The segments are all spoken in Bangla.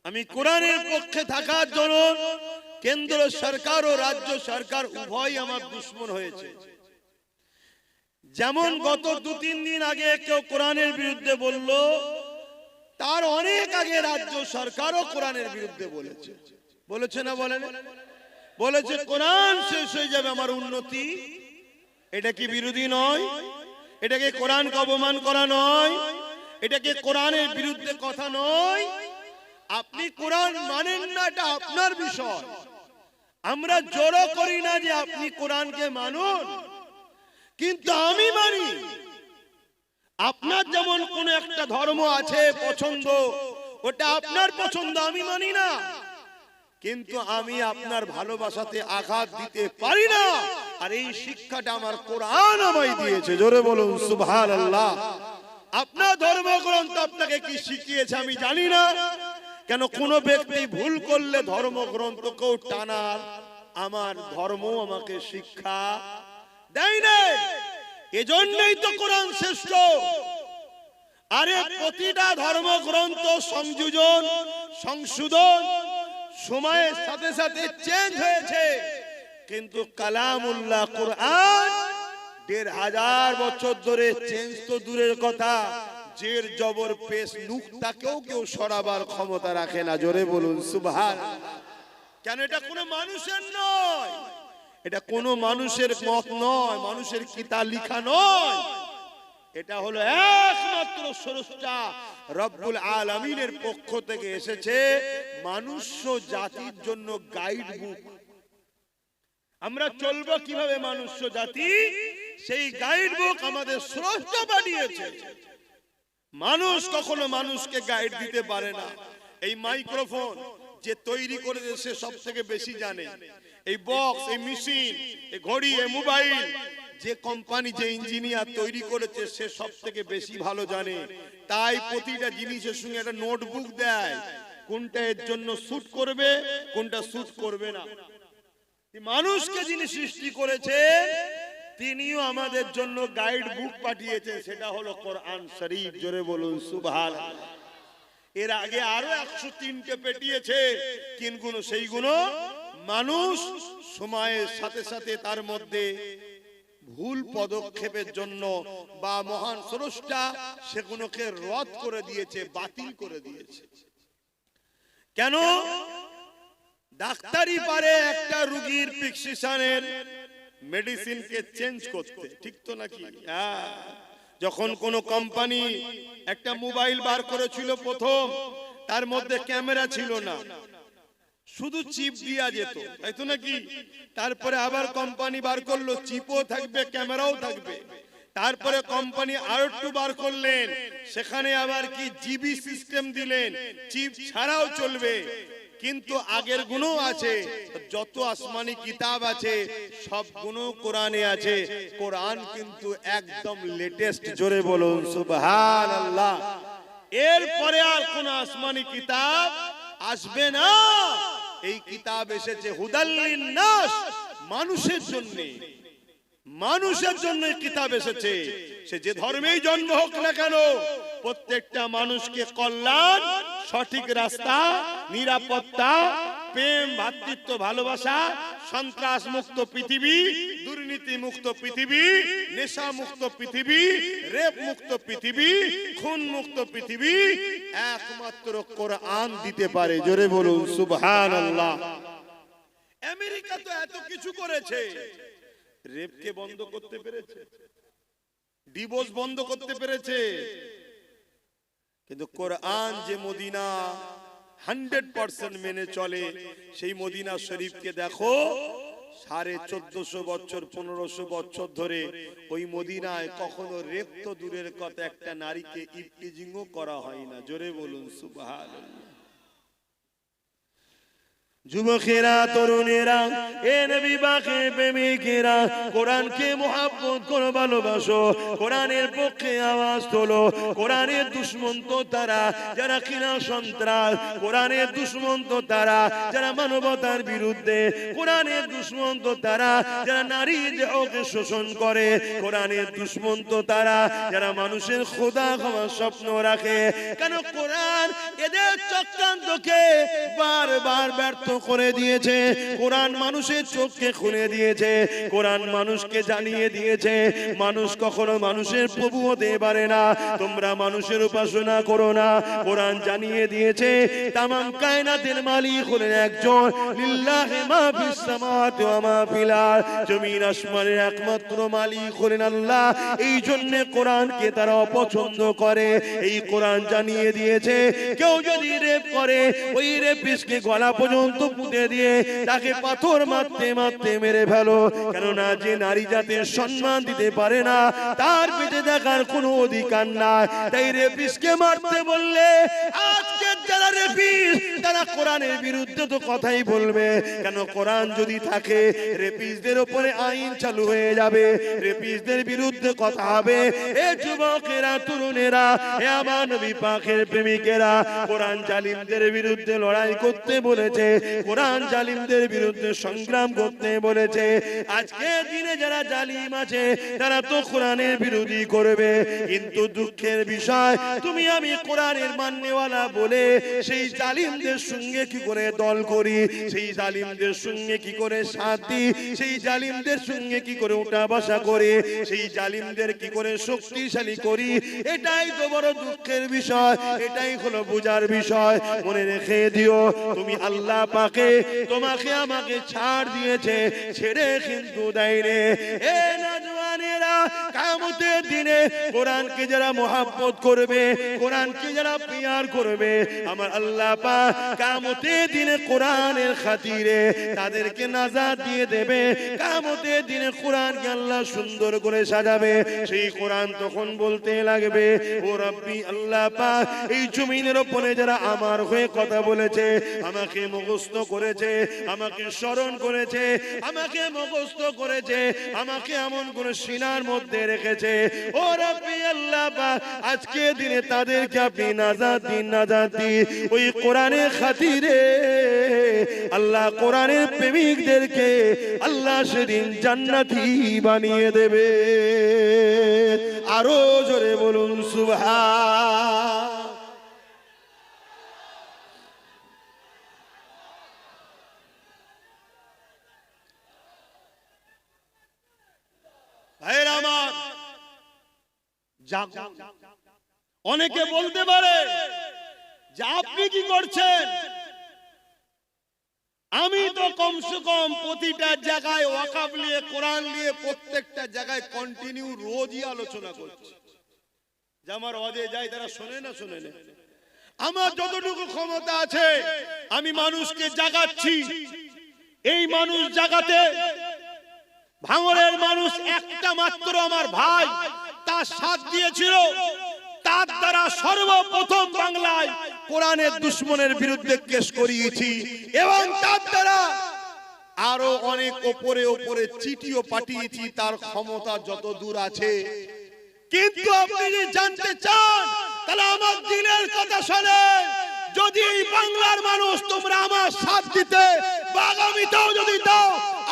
আমি কোরআনের পক্ষে থাকার জন্য কেন্দ্র সরকার ও রাজ্য সরকার উভয় আমার দুশমন হয়েছে। যেমন গত 2-3 দিন আগে কেউ কোরআনের বিরুদ্ধে বলল, তার অনেক আগে রাজ্য সরকারও কোরআনের বিরুদ্ধে বলেছে। বলেছে না বলেন? বলেছে কোরআন শেষ হয়ে যাবে আমার উন্নতি। এটা কি বিরোধী নয়? এটাকে কোরআনকে অপমান করা নয়? এটাকে কোরআনের বিরুদ্ধে কথা নয়? আপনি কোরআন মানেন না, এটা আপনার বিষয়। আমরা জোরও করি না যে আপনি কোরআনকে মানুন, কিন্তু আমি মানি। আপনার যেমন কোন একটা ধর্ম আছে পছন্দ, ওটা আপনার পছন্দ, আমি মানি না, কিন্তু আমি আপনার ভালোবাসাতে আঘাত দিতে পারি না। আর এই শিক্ষাটা আমার কোরআন আমায় দিয়েছে। জোরে বলুন সুবহানাল্লাহ। আপনার ধর্মগ্রন্থ আপনাকে কি শিখিয়েছে আমি জানি না, কেন কোন ব্যক্তি ভুল করলে ধর্মগ্রন্থকেও টানার আমার ধর্ম আমাকে শিক্ষা দেয় না। এজন্যই তো কোরআন শ্রেষ্ঠ। আরে প্রতিটা ধর্মগ্রন্থ সংযোজন সংশোধন সময়ের সাথে সাথে চেঞ্জ হয়েছে, কিন্তু কালামুল্লাহ কোরআন 1500 বছর ধরে চেঞ্জ তো দূরের কথা, জের জবর পেশ নুকতাকেও কেউ সরাবার ক্ষমতা রাখে না। জোরে বলুন সুবহানাল্লাহ। কেন? এটা কোনো মানুষের নয়, এটা কোনো মানুষের মত নয়, মানুষের কিতাব লেখা নয়। এটা হলো একমাত্র স্রষ্টা রব্বুল আলামিনের পক্ষ থেকে এসেছে মানুষ জাতির জন্য গাইড বুক। আমরা চলবো কিভাবে মানুষ জাতি, সেই গাইড বুক আমাদের স্রষ্টা বানিয়েছে। মানুষ কখনো মানুষকে গাইড দিতে পারে না। এই মাইক্রোফোন যে তৈরি করেছে সে সব থেকে বেশি জানে। এই বক্স, এই মেশিন, এই ঘড়ি, এই মোবাইল, যে কোম্পানি, যে ইঞ্জিনিয়ার তৈরি করেছে সে সব থেকে বেশি ভালো জানে। তাই প্রতিটা জিনিসের সঙ্গে একটা নোটবুক দেয়, কোনটা এর জন্য শুট করবে, কোনটা শুট করবে না। মানুষকে যিনি সৃষ্টি করেছে তিনিও আমাদের জন্য গাইড বুক পাঠিয়েছেন, সেটা হলো কোরআন শরীফ। জোরে বলুন সুবহানাল্লাহ। এর আগে আরো 103টে পেটিয়েছে, কিন্তু সেইগুলো মানুষ সময়ের সাথে সাথে তার মধ্যে ভুল পদক্ষেপের জন্য বা মহান স্রষ্টা সেগুলোকে রদ করে দিয়েছে, বাতিল করে দিয়েছে। কেন? ডাক্তারি পারে একটা রোগীর প্রেসক্রিপশনের মেডিসিনকে চেঞ্জ করতে, ঠিক তো নাকি? যখন কোন কোম্পানি একটা মোবাইল বার করেছিল প্রথম, তার মধ্যে ক্যামেরা ছিল না, শুধু চিপ দিয়া যেত, তাই তো নাকি? তারপরে আবার কোম্পানি বার করলো চিপও থাকবে ক্যামেরাও থাকবে। তারপরে কোম্পানি আর একটু বার করলেন, সেখানে আবার কি জিবি সিস্টেম দিলেন, চিপ ছাড়াও চলবে। কিন্তু আগের গুণও আছে, যত আসমানি কিতাব আছে সব গুণ কোরআনে আছে। কোরআন কিন্তু একদম লেটেস্ট। জোরে বলুন সুবহানাল্লাহ। এরপরে আর কোন আসমানি কিতাব আসবে না। এই কিতাব এসেছে হুদাল লিন্নাস, মানুষের জন্য। মানুষের জন্য এই কিতাব এসেছে। সে যে ধর্মেই জন্ম হোক না কেন, প্রত্যেকটা মানুষকে কল্যাণ, সঠিক রাস্তা, নিরাপত্তা, প্রেম, ভ্রাতৃত্ব, ভালোবাসা, সন্ত্রাস মুক্ত পৃথিবী, দুর্নীতি মুক্ত পৃথিবী, নেশা মুক্ত পৃথিবী, রেপ মুক্ত পৃথিবী, খুন মুক্ত পৃথিবী একমাত্র কোরআন দিতে পারে। জোরে বলুন সুবহানাল্লাহ। আমেরিকা তো এত কিছু করেছে, রেপকে বন্ধ করতে পেরেছে, ডিভোর্স বন্ধ করতে পেরেছে, কিন্তু কোরআন যে মদিনা 100% মেনে চলে, সেই মদিনা শরীফকে দেখো 1450 বছর 1500 বছর ধরে ওই মদিনায় কখনো রেপ তো দূরের কথা, একটা নারীকে ইফটিজিংও করা হয় না। জোরে বলুন সুবহানাল্লাহ। যুবকেরা, তরুণেরা, এ নবী পাকের প্রেমিকেরা, কোরআনকে মুহাব্বত করে ভালোবাসো, কোরআনের পক্ষে আওয়াজ তোলো। কোরআনের দুশমন তো তারা যারা কিনা সন্ত্রাস, কোরআনের দুশমন তো তারা যারা মানবতার বিরুদ্ধে, কোরআনের দুশমন তো তারা যারা নারী দেহকে শোষণ করে, কোরআনের দুশমন তো তারা যারা মানুষের খোদা হওয়ার স্বপ্ন রাখে। কেন কোরআন এদের চক্রান্তকে বারবার ব্যর্থ করে দিয়েছে। কোরআন মানুষের চোখকে খুলে দিয়েছে, কোরআন মানুষকে জানিয়ে দিয়েছে মানুষ কখনো মানুষের প্রভু হতে পারে না। তোমরা মানুষের উপাসনা করো না। কোরআন জানিয়ে দিয়েছে তামাম কায়নাতের মালিক হলেন একজন, লিল্লাহি মা ফিস সামাওয়াতি ওয়া মা ফিল আরদ, জমিন আসমানের একমাত্র মালিক হলেন আল্লাহ। এই জন্য কোরআনকে তারা অপছন্দ করে। এই কোরআন জানিয়ে দিয়েছে কেউ যদি রেপ করে, ওই রেপিস্টকে গলা পর্যন্ত পুঁতে দিয়ে তাকে পাথর মারতে মারতে মেরে ফেলো। কেননা যে নারী জাতির সম্মান দিতে পারে না, তার বেঁচে থাকার কোনো অধিকার নাই। তাই রেপিস্টকে মারতে বললে আজকে যারা রেপিস্ট তারা কোরআনের বিরুদ্ধে তো কথাই বলবে। কেন কোরআন যদি থাকে রেপিস্টদের উপরে আইন চালু হয়ে যাবে, রেপিস্টদের বিরুদ্ধে কথা হবে। এ যুবকেরা, তরুণেরা, এ আমার নবী পাকের প্রেমিকেরা, কোরআন জালিমদের বিরুদ্ধে লড়াই করতে বলেছে, কোরআন জালিমদের বিরুদ্ধে সংগ্রাম করতে বলেছে। আজকে দিনে যারা জালিম আছে তারা তো কোরআনের বিরোধী করবে, কিন্তু দুঃখের বিষয় তুমি আমি কোরআনের মাননেওয়ালা বলে সেই জালিমদের সঙ্গে কি করে দল করি, সেই জালিমদের সঙ্গে কি করে সাথ দিই, সেই জালিমদের সঙ্গে কি করে উঠা বসা করে, সেই জালিমদের কি করে শক্তিশালী করি। এটাই তো বড় দুঃখের বিষয়, এটাই হলো বুঝার বিষয়। মনে রেখে দিও, তুমি আল্লাহ পাকে তোমাকে আমাকে ছাড় দিয়েছে, ছেড়ে কিন্তু দেয়নি। এ নওজওয়ানেরা, কিয়ামতের দিনে কোরআনকে যারা মহব্বত করবে, কোরআনকে যারা প্যার করবে, আমার আল্লাহ পাক কিয়ামতের দিনে কোরআনের খাতিরে তাদেরকে নাজাত দিয়ে দেবে। কিয়ামতের দিনে কোরআনকে আল্লাহ সুন্দর করে সাজাবে। সেই কোরআন তখন বলতে লাগবে, ও রব্বি, আল্লাহ পাক এই জমিনের উপরে যারা আমার হয়ে কথা বলেছে, আমাকে মুখস্থ করেছে, আমাকে স্মরণ করেছে, আমাকে মুখস্থ করেছে, আমাকে এমন করে সিনার মধ্যে রেখেছে, ও রব্বি আল্লাহ পাক আজকে দিনে তাদেরকে আপনি নাজাত দিন, নাজাত দিন। ওই কোরআনের খাতিরে আল্লাহ কোরআনের প্রেমিকদেরকে আল্লাহ সেদিন জান্নাতি বানিয়ে দেবে। আরো জোরে বলুন সুবহান। ভাইরা আমার, অনেকে বলতে পারে যে আপনি কি করছেন? আমি তো কমসে কম প্রতিটা জায়গায় ওয়াকাফ নিয়ে, কোরআন নিয়ে প্রত্যেকটা জায়গায় কন্টিনিউ রোজই আলোচনা করছি। যে আমার ওয়াজে যায় তারা শোনে না, শোনে না। আমার যতটুকু ক্ষমতা আছে আমি মানুষকে জাগাচ্ছি। এই মানুষ জাগাতে ভাঙড়ের মানুষ একটা মাত্র আমার ভাই তার সাথ দিয়েছিল। তার দ্বারা সর্বপ্রথম বাংলায় কোরআনের দুশমনের বিরুদ্ধে কেস করিয়েছি, এবং তার দ্বারা আরো অনেক ওপরে ওপরে চিঠিও পাঠিয়েছি। তার ক্ষমতা যত দূর আছে। কিন্তু আপনি যদি জানতে চান তাহলে আমার দিলের কথা শোনেন। যদি বাংলার মানুষ তোমরা আমার সাথ দিতে আগামীতেও যদি দাও,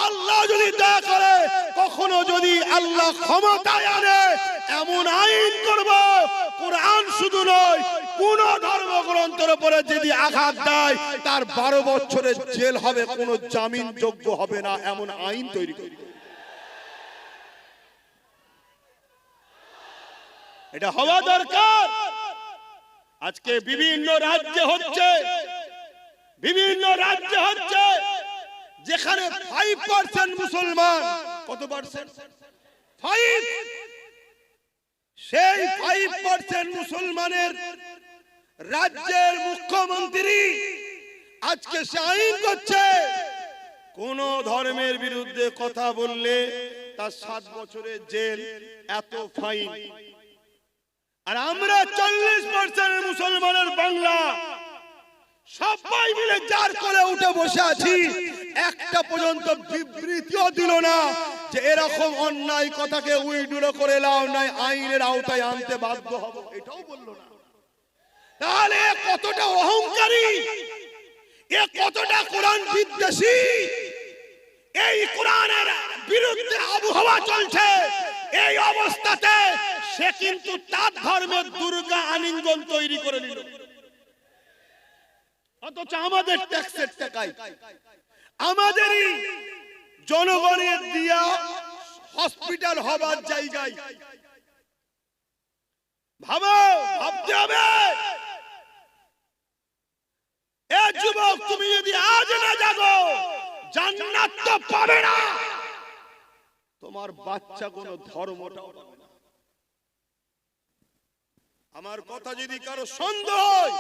আল্লাহ যদি দয়া করে, কখনো যদি আল্লাহ ক্ষমতায় আনে, এমন আইন করব, কোরআন শুধু নয় কোন ধর্মগ্রন্থের উপরে যদি আঘাত দেয় তার 12 বছরের জেল হবে, কোন জামিন যোগ্য হবে না, এমন আইন তৈরি করব। এটা হওয়া দরকার। আজকে বিভিন্ন রাজ্যে হচ্ছে, বিভিন্ন রাজ্যে হচ্ছে যেখানে 5% মুসলমান। কত পার্সেন্ট? 5। সেই 5% মুসলমানের রাজ্যের মুখ্যমন্ত্রী আজকে সে আইন করছে, কোন ধর্মের বিরুদ্ধে কথা বললে তার 7 বছরের জেল, এত ফাইন। আর আমরা 40% মুসলমানের বাংলা, সবাই মিলে যার কোলে উঠে বসে আছি, একটা পর্যন্ত বিবৃতিও দিল না যে এরকম অন্যায় কথাকে উইড্রো করে লাও নাই আইনের আওতায় আনতে বাধ্য হব, এটাও বললো না। তাহলে কতটা অহংকারী, এ কতটা কোরআন বিদ্বেষী। এই কোরআনের বিরুদ্ধে আবহাওয়া চলছে, এই অবস্থাতে সে কিন্তু তার ধর্মের দুর্গা আলিঙ্গন তৈরি করে নিল, অথচ আমাদের ট্যাক্সের টাকায় আমাদেরই জনগণের দিয়া হসপিটাল হবার জায়গায়। ভাবতে হবে, এ যুবক তুমি যদি আজ না জাগো জান্নাত তো পাবে না, তোমার বাচ্চা কোনো ধর্মটাও পাবে না। আমার কথা যদি কারো সন্দেহ হয়,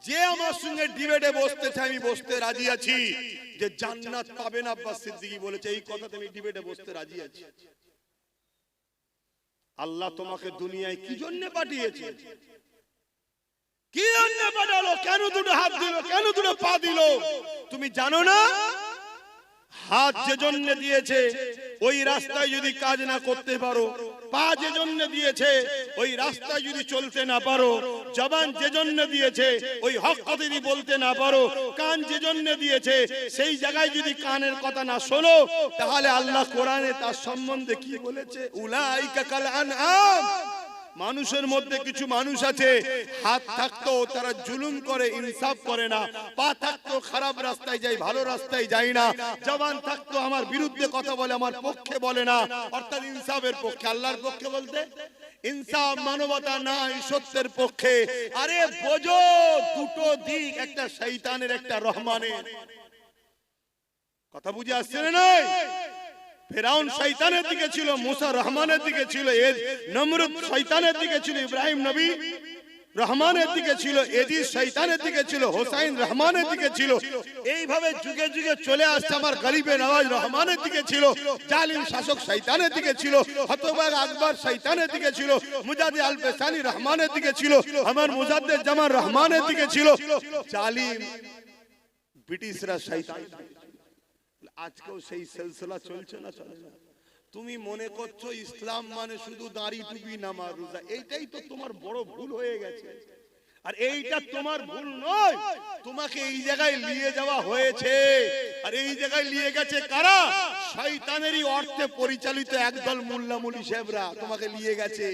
যে আমার সঙ্গে ডিবেটে বসতে চাই আমি বসতে রাজি আছি। যে জান্নাত পাবে না আব্বাস সিদ্দিকী বলেছে, এই কথাতে আমি ডিবেটে বসতে রাজি আছি। আল্লাহ তোমাকে দুনিয়ায় কি জন্য পাঠিয়েছে? কি জন্য পাঠালো? কেন দুটো হাত দিল, কেন দুটো পা দিল? তুমি জানো না? হাত যে জন্য দিয়েছে ওই রাস্তায় যদি কাজ না করতে পারো, পা যে জন্য দিয়েছে ওই রাস্তায় যদি চলতে না পারো, জবান যে জন্য দিয়েছে ওই হক কথা যদি বলতে না পারো, কান যে জন্য দিয়েছে সেই জায়গায় যদি কানের কথা না শোনো, তাহলে আল্লাহ কোরআনে তার সম্বন্ধে কি বলেছে? উলাইকা কাল আনআম। মানুষের মধ্যে কিছু মানুষ আছে, হাত থাকতো তারা জুলুম করে, ইনসাফ করে না, পা থাকতো খারাপ রাস্তায় যায়, ভালো রাস্তায় যায় না, জবান থাকতো আমার বিরুদ্ধে কথা বলে, আমার পক্ষে বলে না, অর্থাৎ ইনসাফের পক্ষে। আল্লাহর পক্ষে বলতে ইনসাফ, মানবতা নাই, সত্যের পক্ষে। আরে বোঝো, দুটো দিক, একটা শয়তানের একটা রহমানের। কথা বুঝে আসছে না? নয়, ফেরাউন শয়তানের দিকে ছিল, মুসা রহমানের দিকে ছিল, নমরুদ শয়তানের দিকে ছিল, ইব্রাহিম নবী রহমানের দিকে ছিল, এজিজ শয়তানের দিকে ছিল, হোসাইন রহমানের দিকে ছিল। এইভাবে যুগে যুগে চলে আসছে। আমার গরিবে নওয়াজ রহমানের দিকে ছিল, জালিম শাসক শয়তানের দিকে ছিল, হতবাগ আকবর শয়তানের দিকে ছিল, মুজাদ্দিদ আল বেসানি রহমানের দিকে ছিল, আমার মুজাদ্দিদ জামান রহমানের দিকে ছিল, জালিম ব্রিটিশরা শয়তান। আজকেও সেই সিলসিলা চলছে না চলে না? তুমি মনে করছো ইসলাম মানে শুধু দাড়ি টুপি নামাজ রোজা, এইটাই তো তোমার বড় ভুল হয়ে গেছে। আর এইটা তোমার ভুল নয়, তোমাকে এই জায়গায় নিয়ে যাওয়া হয়েছে। আর এই জায়গায় নিয়ে গেছে কারা? শয়তানেরই অর্থে পরিচালিত একদল মোল্লা মুলি সাহেবরা তোমাকে নিয়ে গেছে।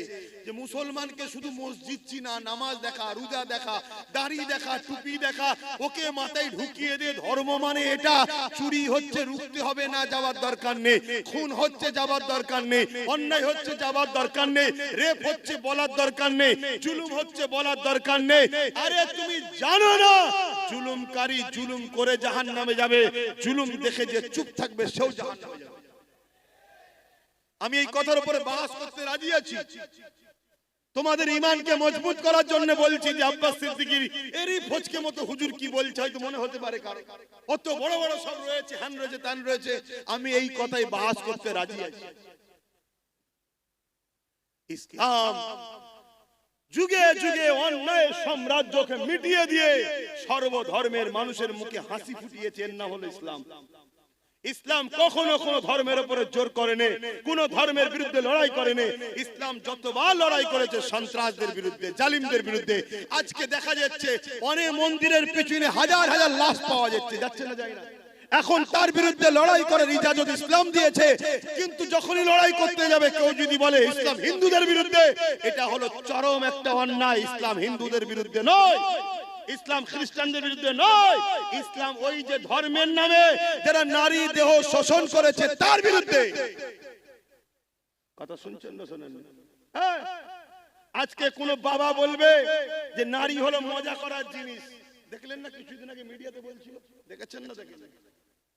যে মুসলমানকে শুধু মসজিদ চিনা, নামাজ দেখা, রোজা দেখা, দাড়ি দেখা, টুপি দেখা, ওকে মাথায় ঢুকিয়ে দিয়ে ধর্ম মানে এটা। চুরি হচ্ছে রুখতে হবে না, যাওয়ার দরকার নেই। খুন হচ্ছে যাওয়ার দরকার নেই। অন্যায় হচ্ছে যাওয়ার দরকার নেই। রেপ হচ্ছে বলার দরকার নেই। জুলুম হচ্ছে বলার দরকার নেই। আরে তুমি জানো না জুলুমকারী জুলুম করে জাহান্নামে যাবে, জুলুম দেখে যে চুপ থাকবে সেও জাহান্নামে যাবে। আমি এই কথার উপরে বাস করতে রাজি আছি। তোমাদের ঈমানকে মজবুত করার জন্য বলছি যে আব্বাস সিদ্দিকীর এরই ফজকে মতো হুজুর কি বলছে হয়তো মনে হতে পারে কারো, অত বড় বড় সব রয়েছে, হ্যান রয়েছে, তান রয়েছে। আমি এই কথাই বাস করতে রাজি আছি। ইসলাম যুগে যুগে অন্যায় সাম্রাজ্যকে মিটিয়ে দিয়ে সর্বধর্মের মানুষের মুখে হাসি ফুটিয়েছে, এর নাম হলো ইসলাম। ইসলাম কখনো কোনো ধর্মের উপরে জোর করেনি, কোন ধর্মের বিরুদ্ধে লড়াই করেনি। ইসলাম যতবার লড়াই করেছে সন্ত্রাসদের বিরুদ্ধে, জালিমদের বিরুদ্ধে। আজকে দেখা যাচ্ছে অনেক মন্দিরের পেছনে হাজার হাজার লাশ পাওয়া যাচ্ছে, যাচ্ছে না যায় না? এখন তার বিরুদ্ধে লড়াই করার ইজাজত ইসলাম দিয়েছে। কিন্তু যখনই লড়াই করতে যাবে কেউ যদি বলে ইসলাম হিন্দুদের বিরুদ্ধে, এটা হলো চরম একটা অন্যায়। ইসলাম হিন্দুদের বিরুদ্ধে নয়, ইসলাম খ্রিস্টানদের বিরুদ্ধে নয়, ইসলাম ওই যে ধর্মের নামে যারা নারী দেহ শোষণ করেছে তার বিরুদ্ধে। কথা শুনছেন না শোনেন? হ্যাঁ, আজকে কোন বাবা বলবে যে নারী হলো মজা করার জিনিস। দেখলেন না কিছুদিন আগে মিডিয়াতে বলছিল, দেখেছেন না? দেখেন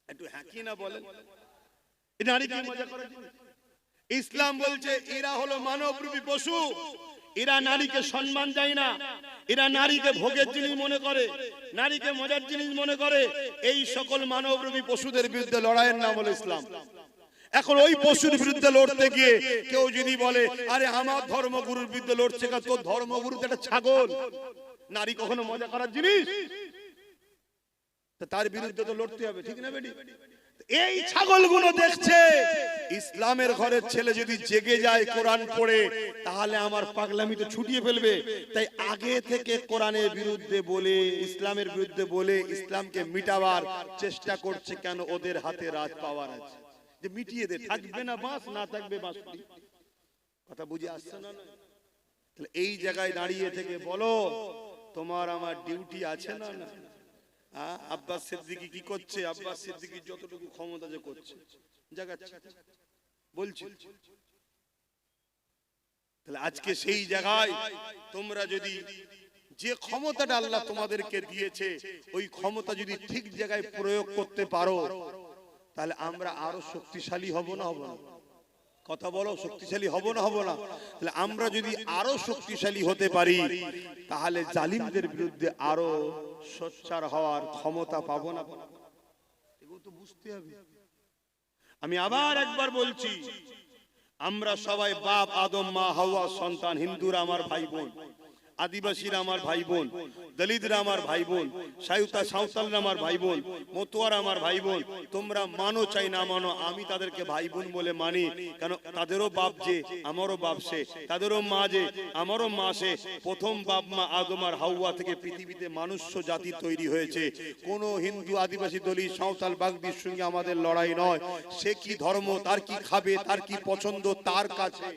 একটু হ্যাঁ কি না বলেন, এই নারী কি মজা করার জিনিস? ইসলাম বলছে এরা হলো মানবরূপী পশু, এরা নারীকে সম্মান দেয় না, এরা নারীকে ভোগের জিনিস মনে করে, নারীকে মজার জিনিস মনে করে। এই সকল মানবরূপী পশুদের বিরুদ্ধে লড়াইয়ের নাম হলো ইসলাম। এখন ওই পশুর বিরুদ্ধে লড়তে গিয়ে কেউ যদি বলে আরে আমার ধর্মগুরুর বিরুদ্ধে লড়ছে, তোর ধর্মগুরু তো একটা ছাগল, নারী কখনো মজা করার জিনিস? তার বিরুদ্ধে তো লড়তে হবে, ঠিক না বেটি? এই ছাগলগুলো দেখছে ইসলামের ঘরের ছেলে যদি জেগে যায় কোরআন পড়ে, তাহলে আমার পাগলামি তো ছুটিয়ে ফেলবে। তাই আগে থেকে কোরআনের বিরুদ্ধে বলে, ইসলামের বিরুদ্ধে বলে ইসলামকে মিটাবার চেষ্টা করছে। কেন? ওদের হাতে রাজ পাওয়ার আছে, যে মিটিয়ে দে, থাকবে না বাঁশ, না থাকবে বাঁশটি। কথা বুঝে আসছে না? তাহলে এই জায়গায় দাঁড়িয়ে থেকে বলো, তোমার আমার ডিউটি আছে না? না। আব্বাস সিদ্দিকী কি করছে? আব্বাস সিদ্দিকী যতটুকু ক্ষমতা যে করছে, জাগাচ্ছে, বলছি। তাহলে আজকে সেই জায়গায় তোমরা যদি যে ক্ষমতাটা আল্লাহ তোমাদেরকে দিয়েছে, ওই ক্ষমতা যদি ঠিক জায়গায় প্রয়োগ করতে পারো, তাহলে আমরা আরো শক্তিশালী হব না হব না? কথা বলো, শক্তিশালী হব না হব না? তাহলে আমরা যদি আরো শক্তিশালী হতে পারি, তাহলে জালিমদের বিরুদ্ধে আরো সোচ্চার হওয়ার ক্ষমতা পাবো না? এগুলো তো বুঝতে হবে। আমি আবার একবার বলছি, আমরা সবাই বাপ আদম, মা হাওয়া সন্তান। হিন্দুরা আমার ভাই বোন, আদিবাসীরা আমার ভাই বোন, দলিতরা আমার ভাই বোন, সাঁওতালরা আমার ভাই বোন, মতুয়ারা আমার ভাই বোন। তোমরা মানো চাই না মানো, আমি তাদেরকে ভাই বোন বলে মানি। কেন? তাদেরও বাপ যে, আমারও বাপ সে, তাদেরও মা যে, আমারও মা সে। প্রথম বাপ মা আদম আর হাওয়া থেকে পৃথিবীতে মানুষ্য জাতি তৈরি হয়েছে। কোন হিন্দু, আদিবাসী, দলিত, সাঁওতাল, বাগদির সঙ্গে আমাদের লড়াই নয়। সে কি ধর্ম, তার কি খাবে, তার কি পছন্দ, তার কাছে।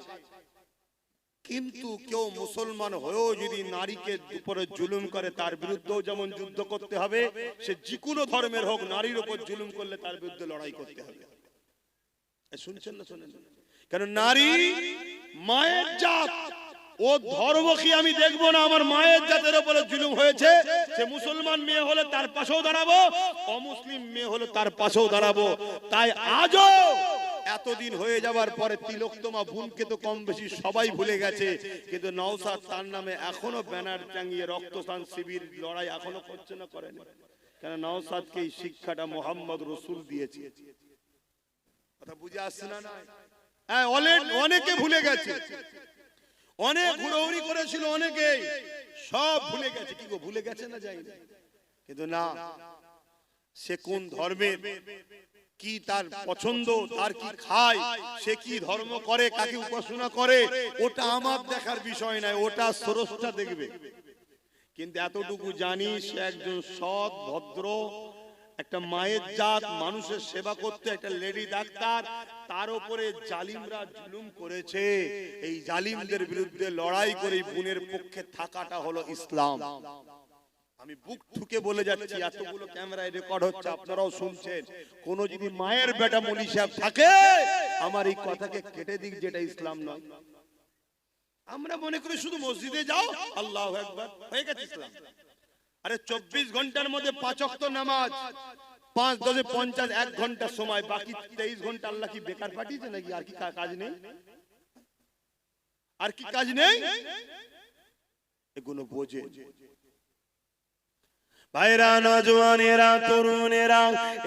কিন্তু কেউ মুসলমান হয়েও যদি নারীকে উপরে জুলুম করে, তার বিরুদ্ধেও যেমন যুদ্ধ করতে হবে। সে যে কোনো ধর্মের হোক, নারীর উপর জুলুম করলে তার বিরুদ্ধে লড়াই করতে হবে। শুনছেন না? শোনেন? কেন? নারী মায়ের জাত, ও ধর্ম কি আমি দেখবো না? আমার মায়ের জাতের উপরে জুলুম হয়েছে, সে মুসলমান মেয়ে হলে তার পাশেও দাঁড়াবো, অমুসলিম মেয়ে হলে তার পাশেও দাঁড়াবো। তাই আজও এতদিন হয়ে যাবার পরে তিলোত্তমা বোনকে তো কম বেশি সবাই ভুলে গেছে, কিন্তু নওশাদ তার নামে এখনো ব্যানার টাঙিয়ে রক্তদান শিবির লড়াই এখনো করছে না? করেন? কেন? নওশাদকে এই শিক্ষাটা মোহাম্মদ রসুল দিয়েছে। কথা বুঝে আসছে না? হ্যাঁ, অনেকে ভুলে গেছে, অনেক হুড়োহুড়ি করেছিল, অনেকে সব ভুলে গেছে। কি গো, ভুলে গেছে না? যাই না, কিন্তু না, সে কোন ধর্মের, কি তার পছন্দ, তার কি খায়, সে কি ধর্ম করে, কাকে উপাসনা করে, ওটা আমার দেখার বিষয় নয়, ওটা স্রষ্টা দেখবে। কিন্তু এতটুকু জানি, সে একজন সৎ, ভদ্র, একটা মায়ের জাত, মানুষের সেবা করতে, একটা লেডি ডাক্তার। তার উপরে জালিমরা জুলুম করেছে। এই জালিমদের বিরুদ্ধে লড়াই করে বোনের পক্ষে থাকাটা হলো ইসলাম। আমি বুক ঠুকে বলে যাচ্ছি, এতগুলো ক্যামেরায় রেকর্ড হচ্ছে, আপনারাও শুনছেন। কোন যদি মায়ের বেটা মলি সাহেব থাকে, আমার এই কথাকে কেটে দিক, যেটা ইসলাম নয়। আমরা মনে করি শুধু মসজিদে যাও, আল্লাহু আকবার, হয়ে গেছে ইসলাম। আরে 24 ঘন্টার মধ্যে 5 ওয়াক্ত নামাজ, 5 10 50, 1 ঘন্টা সময়, বাকি 23 ঘন্টা আল্লাহ কি বেকার পাঠিয়েছে নাকি? আর কি কাজ নেই? আর কি কাজ নেই? এগুলো বোঝে ভাইরা, নওজওয়ানেরা, তরুণেরা,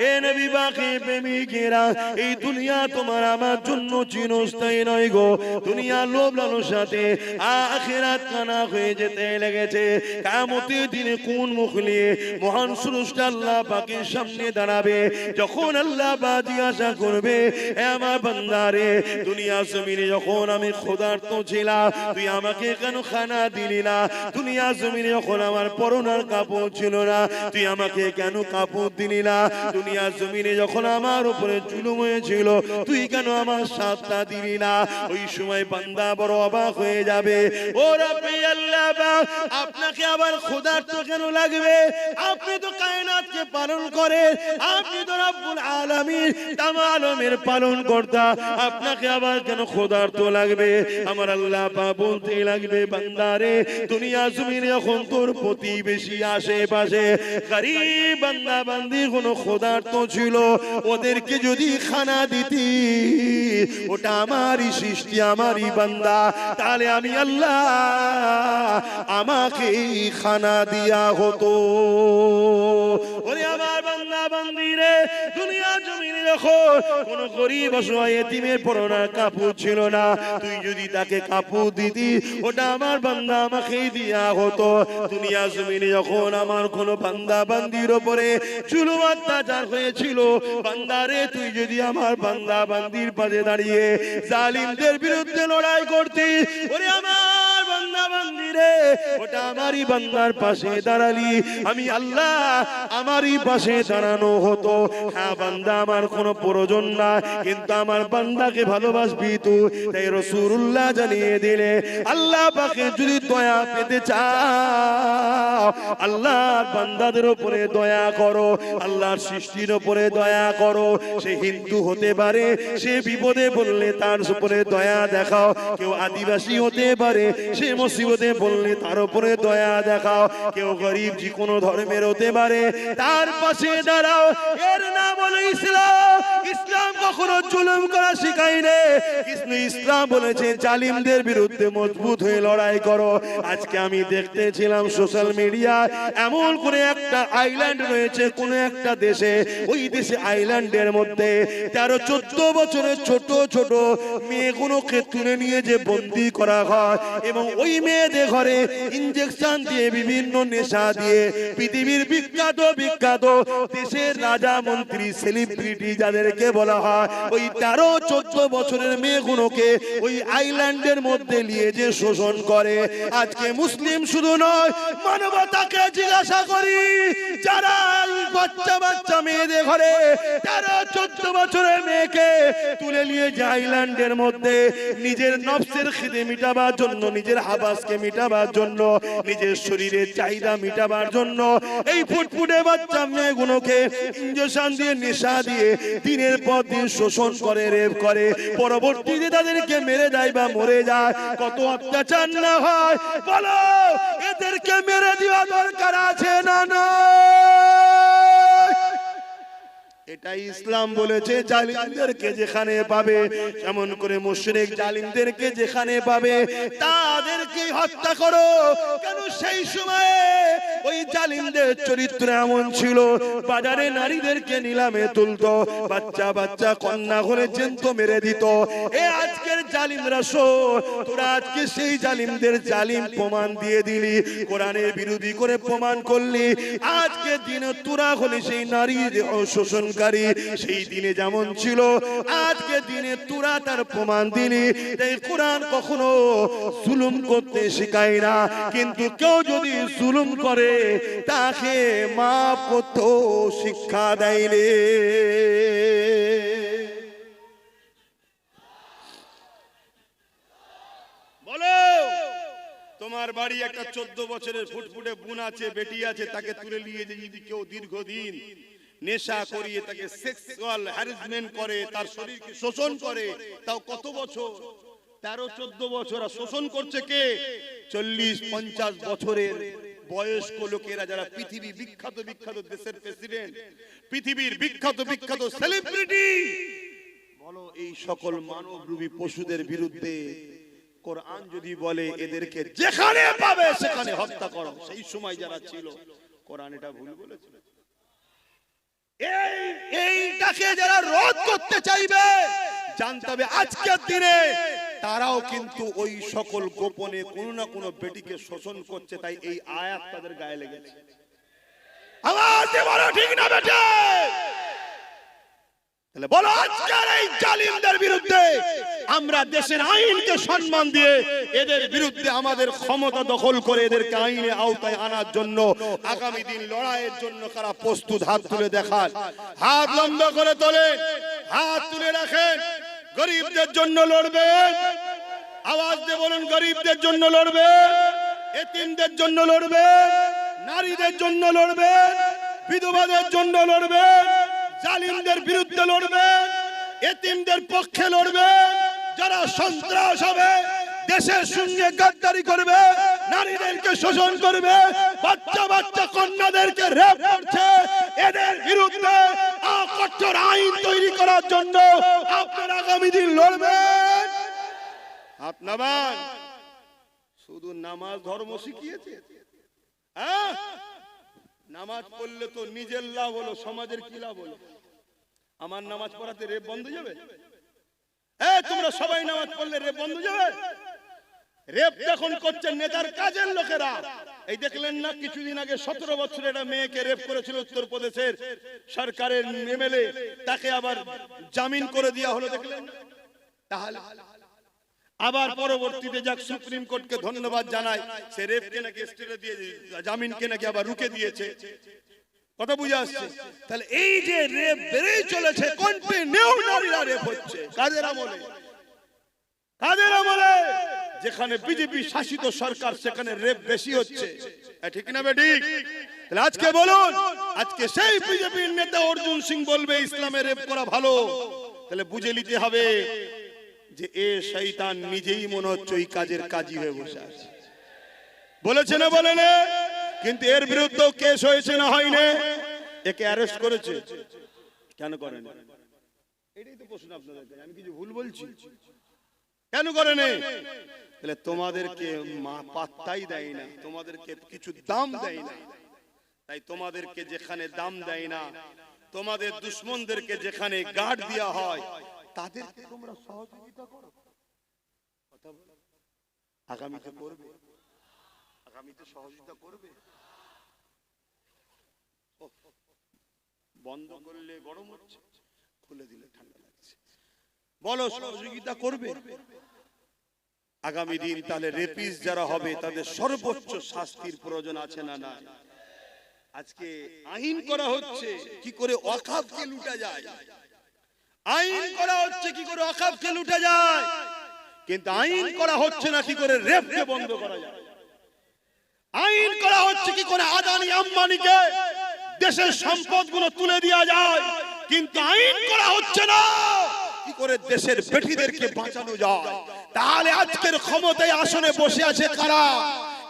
এ নবী বাকি প্রেমিকেরা, এই দুনিয়া তোমার আমার জন্য চিরস্থায়ী নয় গো। দুনিয়া লোভ লালসাতে আখিরাত কানা হয়ে যেতে লেগেছে। কিয়ামতের দিনে কোন মুখ নিয়ে মহান স্রষ্টা আল্লাহ পাকের সামনে দাঁড়াবে? যখন আল্লাহ পাক জিজ্ঞাসা করবে, হে আমার বান্দারে, দুনিয়া জমিনে যখন আমি ক্ষুধার্ত ছিলাম, তুই আমাকে কেন খানা দিলি না? দুনিয়া জমিনে যখন আমার পরনার কাপড় ছিল না, তুই আমাকে কেন কাপড় দিলি না? দুনিয়া জমিনে যখন আমার উপরে জুলুম হয়েছিল, তুই কেন আমার সাথটা দিলি না? ওই সময় বান্দা বড় অবাক হয়ে যাবে। ও রব্বি আল্লাহ পাক, আপনাকে আবার ক্ষুধার্ত কেন লাগবে? আপনি তো কায়নাতকে পালন করেন, আপনি তো রব্বুল আলামিন, তাম আলমের পালন কর্তা, আপনাকে আবার কেন ক্ষুধার্ত লাগবে? আমার আল্লাহ পাক বলতে লাগবে, বান্দারে, দুনিয়া জমিনে যখন তোর প্রতিবেশী আশেপাশে গরীব বান্দা বান্দি কোন ক্ষুধার্ত ছিল, ওদেরকে যদি খানা দিতি, ওটা আমারই সৃষ্টি, আমারই বান্দা, তাহলে আমি আল্লাহ আমাকে খানা দিয়া হতো। ওরে আমার বান্দা বান্দিরে, দুনিয়া জমিনে যখন কোন গরিব অসহায় এতিমের পরনে কাপড় ছিল না, তুই যদি তাকে কাপড় দিতি, ওটা আমার বান্দা আমাকেই দিয়া হতো। দুনিয়া জমিনে যখন আমার কোন বান্দা বান্দির উপরে জুলুম অত্যাচার হয়েছিল, বান্দারে তুই যদি আমার বান্দা বান্দির পাশে দাঁড়িয়ে জালিমদের বিরুদ্ধে লড়াই করতি, ওরে আমার বান্দা বান্দিরে, ওটা আমারই বান্দার পাশে দাঁড়ালি, আমি আল্লাহ আমারই পাশে দাঁড়ানো হতো। হ্যাঁ বান্দা আমার কোনো প্রয়োজন না, কিন্তু আমার বান্দাকে ভালোবাসবি তুই। তাই রাসূলুল্লাহ জানিয়ে দিলে, আল্লাহ পাকে যদি দয়া পেতে চাও, আল্লাহর বান্দাদের উপরে দয়া করো, আল্লাহর সৃষ্টির উপরে দয়া করো। সে হিন্দু হতে পারে, সে বিপদে বললে তার উপরে দয়া দেখাও। কেউ আদিবাসী হতে পারে, সে মুসিবতে বললে তার উপরে দয়া দেখাও। কেউ গরিব যে কোনো ধর্মের হতে পারে, তার পাশে দাঁড়াও। এর নাম হলো ইসলাম। ইসলাম কখনো জুলুম করা শেখায় না। ইসলাম বলেছে জালিমদের বিরুদ্ধে মজবুত হয়ে লড়াই করো। আজকে আমি দেখতেছিলাম সোশ্যাল মিডিয়া, এমন করে একটা আইল্যান্ড রয়েছে কোন একটা দেশে, ওই দেশে আইল্যান্ডের মধ্যে 13-14 বছরের ছোট ছোট মেয়েগুলোকে তুলে নিয়ে যে বন্দী করা হয়, এবং ওই মেয়েদের ঘরে ইনজেকশন দিয়ে বিভিন্ন নেশা দিয়ে পৃথিবীর বিখ্যাত বিখ্যাত দেশের রাজা মন্ত্রী সেলিব্রিটি যাদেরকে বলা হয়, ওই 13-14 বছরের মেয়েগুলোকে ওই আইল্যান্ডের মধ্যে নিয়ে যে শোষণ করে। আজকে মুসলিম শুধু নয়, মানবতাকে জিজ্ঞাসা করি, যারা বাচ্চা বাচ্চা মেয়েদের ঘরে 13-14 বছরের মেয়েকে তুলে নিয়ে যে আইল্যান্ডের মধ্যে নিজের নফসের খিদে মিটাবার জন্য, নিজের হাবাসকে মিটাবার জন্য, নিজের শরীরের চাহিদা মিটাবার জন্য এই ফুটফুটে বাচ্চা মেয়েগুলোকে ইনজেকশন দিয়ে নেশা দিয়ে দিনের পর দিন শোষণ করে, রেপ করে, পরবর্তীতে তাদেরকে মেরে দেয় বা মরে যায়। কত অত্যাচার না হয় বলো, এদেরকে মেরে দেওয়া দরকার আছে না না? এটাই ইসলাম বলেছে, জালিমদেরকে যেখানে পাবে, এমন করে মুশরিক জালিমদেরকে যেখানে পাবে তাদেরকে হত্যা করো। কেন সেই সময়ে ওই জালিমদের চরিত্র এমন ছিল, বাজারে নারীদেরকে নিলামে তুলতো, বাচ্চা বাচ্চা কন্যা ঘরে জ্যান্ত মেরে দিত। এ আজকের জালিমরা শোন, তোরা আজকে সেই জালিমদের জালিম প্রমাণ দিয়ে দিলি, কোরআনের বিরোধী করে প্রমাণ করলি। আজকে দিনে তোরা হলি সেই নারী শোষণ, সেই দিনে যেমন ছিল আজকে দিনে তোরা তার প্রমাণ দিলি। তাই কোরআন কখনো জুলুম করতে শেখায় না, কিন্তু কেউ যদি জুলুম করে তাকে মাফ করতে শিক্ষা দেয় রে। বলো, তোমার বাড়ি একটা 14 বছরের ফুটফুটে বোন আছে, বেটি আছে, তাকে তুলে নিয়ে যদি কেউ দীর্ঘদিন নেশা করিয়ে তাকে সেক্সুয়াল হ্যারাসমেন্ট করে, তার শরীরকে শোষণ করে, তাও কত বছর? 13-14 বছর। শোষণ করছে কে? 40-50 বছরের বয়স্ক লোকেরা, যারা পৃথিবী বিখ্যাত বিখ্যাত দেশের প্রেসিডেন্ট, পৃথিবীর বিখ্যাত বিখ্যাত সেলিব্রিটি। বলো, এই সকল মানবরূপী পশুদের বিরুদ্ধে কোরআন যদি বলে এদেরকে যেখানে পাবে সেখানে হত্যা করো, সেই সময় যারা ছিল, কোরআন এটা ভুল বলেছিল? এইটাকে যারা রোধ করতে চাইবে, জানতে হবে আজকের দিনে তারাও কিন্তু ওই সকল গোপনে কোনো না কোনো বেটিকে শোষণ করছে। তাই এই আয়াত তাদের গায়ে লেগেছে। আওয়াজ দিয়ে বলো, ঠিক না বেটে? তাহলে বলো, আজকের এই জালিমদের বিরুদ্ধে আমরা দেশের আইনকে সম্মান দিয়ে এদের বিরুদ্ধে আমাদের ক্ষমতা দখল করে এদেরকে আইনে আওতায় আনার জন্য আগামী দিন লড়াইয়ের জন্য কারা প্রস্তুত? হাত তুলে দেখান, হাত লম্বা করে তোলেন, হাত তুলে রাখেন। গরিবদের জন্য লড়বেন, আওয়াজ দিয়ে বলুন, গরিবদের জন্য লড়বেন, এতিমদের জন্য লড়বেন, নারীদের জন্য লড়বেন, বিধবাদের জন্য লড়বেন, জালিমদের বিরুদ্ধে লড়বেন, এতিমদের পক্ষে লড়বেন। যারা সন্ত্রাস হবে, দেশের সঙ্গে গাদ্দারি করবে, নারীদেরকে শোষণ করবে, বাচ্চা বাচ্চা কন্যাদেরকে রেপ করছে, এদের বিরুদ্ধে কঠোর আইন তৈরি করার জন্য আপনারা আগামী দিন লড়বেন। আপনার শুধু নামাজ ধর্ম শিখিয়েছে? নামাজ পড়লে তো নিজের লাভ হলো, সমাজের কি লাভ হলো? আমার নামাজ পড়াতে রেপ বন্ধ যাবে? তোমরা সবাই নামাজ পড়লে রেপ বন্ধ যাবে? রেপ যখন করছেন নেতার কাজের লোকেরা, এই দেখলেন না কিছুদিন আগে 17 বছরের একটা মেয়েকে রেপ করেছিল উত্তরপ্রদেশের সরকারের এমএলএ, তাকে আবার জামিন করে দেওয়া হলো, দেখলেন? তাহলে আবার পরবর্তীতে যাক সুপ্রিম কোর্টকে ধন্যবাদ জানাই, সে রেপকে নাকি স্টেটে দিয়ে জামিনকে নাকি আবার রুকে দিয়েছে। কথা বুঝে আসছে? তাহলে এই যে রেপ বেড়েই চলেছে, কন্টিনিউ নারীরা রেপ হচ্ছে। কাদের আমলে? কাদের আমলে? যেখানে বিজেপি শাসিত সরকার সেখানে রেপ বেশি হচ্ছে, ঠিক না বেঠিক? তাহলে আজকে বলুন, আজকে সেই বিজেপির নেতা অর্জুন সিং বলবে ইসলামে রেপ করা ভালো, তাহলে বুঝে নিতে হবে যে এ শয়তান নিজেই মনে হচ্ছে ওই কাজের কাজী হয়ে বসে আছে। বলেছে না বলেন? কিন্তু এর বিরুদ্ধেও কেস হয়েছে না হয়নি? একে অ্যারেস্ট করেছে, কেন করেন? এটাই তো প্রশ্ন আপনাদের, আমি কিছু ভুল বলছি? কেন করেন? তাহলে তোমাদেরকে পাত্তাই দেয় না, তোমাদেরকে কিছু দাম দেয় না, তাই তোমাদেরকে যেখানে দাম দেয় না, তোমাদের দুশ্মনদেরকে যেখানে গার্ড দেওয়া হয়, তাদেরকে তোমরা সহযোগিতা করো। কথা বলো, আগামীতে করবে? আগামীতে সহযোগিতা করবে? বন্ধ করলে গরম হচ্ছে, খুলে দিলে ঠান্ডা লাগছে। বলো, সহযোগিতা করবে? আগামী দিন তাহলে রেপিস যারা হবে তাদের সর্বোচ্চ শাস্তির প্রয়োজন আছে না না? আজকে আইন করা হচ্ছে কি করে ওয়াকফকে লুটা যায়, আইন করা হচ্ছে কি করে ওয়াকফকে লুটা যায়, কিন্তু আইন করা হচ্ছে না কি করে রেপকে বন্ধ করা যায়। আইন করা হচ্ছে কি করে আদানি আম্বানিকে দেশের সম্পদগুলো তুলে দেওয়া যায়, কিন্তু আইন করা হচ্ছে না কি করে দেশের বেটিদেরকে বাঁচানো যায়। তাহলে আজকের ক্ষমতায় আসনে বসে আছে কারা?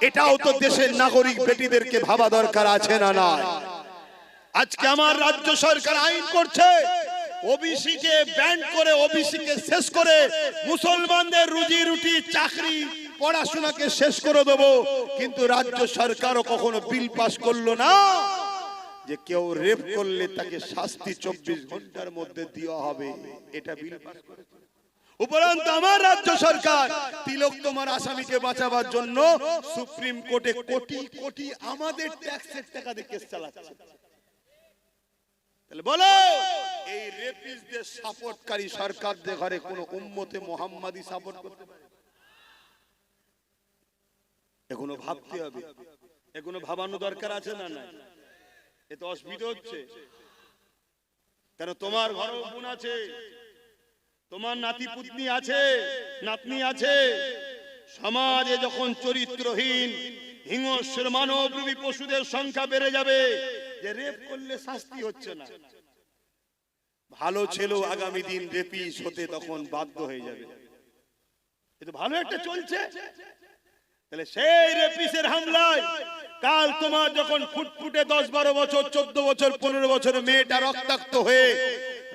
এটাও তো দেশের নাগরিক বেটিদেরকে ভাবা দরকার আছে না না? আজকে আমার রাজ্য সরকার আইন করছে ওবিসি কে ব্যান করে, ওবিসি কে শেষ করে মুসলমানদের রুজি রুটি চাকরি পড়াশোনাকে শেষ করে দেবো, কিন্তু রাজ্য সরকারও কখনো বিল পাস করলো না যে কেউ রেপ করলে তাকে শাস্তি 24 ঘন্টার মধ্যে দেওয়া হবে, এটা বিল পাস করেছে। উপরন্তু আমার রাজ্য সরকার তিলক তোমার আসামিকে বাঁচাবার জন্য সুপ্রিম কোর্টে কোটি কোটি আমাদের ট্যাক্সের টাকা দিয়ে কেস চালাচ্ছে। তাহলে বলো, এই রেপিস্টদের সাপোর্টকারী সরকারদের ঘরে কোন উম্মতে মুহাম্মাদি সাপোর্ট করতে পারে? এগুলো ভাবতে হবে, এগুলো ভাবানো দরকার আছে না না? এ তো অসুবিধা হচ্ছে, কেন তোমার ঘরে বোন আছে, তোমার নাতি পুতনি আছে, নাতনি আছে। সমাজে যখন চরিত্রহীন হিংস্র মানবরূপী পশুদের সংখ্যা বেড়ে যাবে, যে রেপ করলে শাস্তি হচ্ছে না, ভালো ছেলেও আগামী দিন রেপিস হতে তখন বাধ্য হয়ে যাবে। এটা ভালো একটা চলছে, তাহলে সেই রেপিসের হামলায় কাল তোমার যখন ফুটফুটে 10-12 বছর 14 বছর 15 বছরের মেয়েটা রক্তাক্ত হয়ে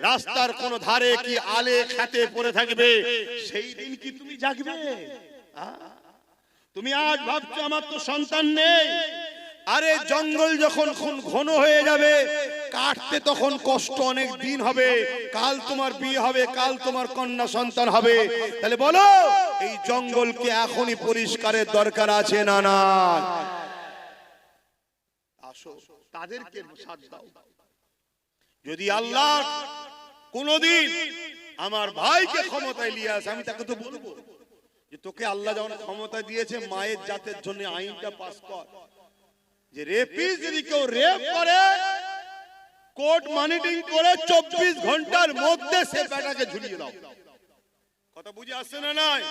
রাস্তার কোন ধারে কি আলে খাতে পড়ে থাকবে, সেই দিন কি তুমি জাগবে? তুমি আজ ভাবছো আমার তো সন্তান নেই, আরে জঙ্গল যখন ঘন হয়ে যাবে কাটতে তখন কষ্ট অনেক দিন হবে, কাল তোমার বিয়ে হবে, কাল তোমার কন্যা সন্তান হবে। তাহলে বলো, এই জঙ্গলকে এখনই পরিষ্কারের দরকার আছে না না? আসো, তাদেরকে সাথ দাও। যদি আল্লাহ কোনদিন আমার ভাইকে ক্ষমতায় নিয়ে আসে, আমি তাকে তো বলবো যে তোকে আল্লাহ যখন ক্ষমতা দিয়েছে মায়ের জাতের জন্য আইনটা পাস কর, যে রেপিস যদি কেউ রেপ করে কোর্ট মনিটরিং করে 24 ঘন্টার মধ্যে সে বেটাকে ঝুলিয়ে দাও। কথা বুঝে আসছে না নাই?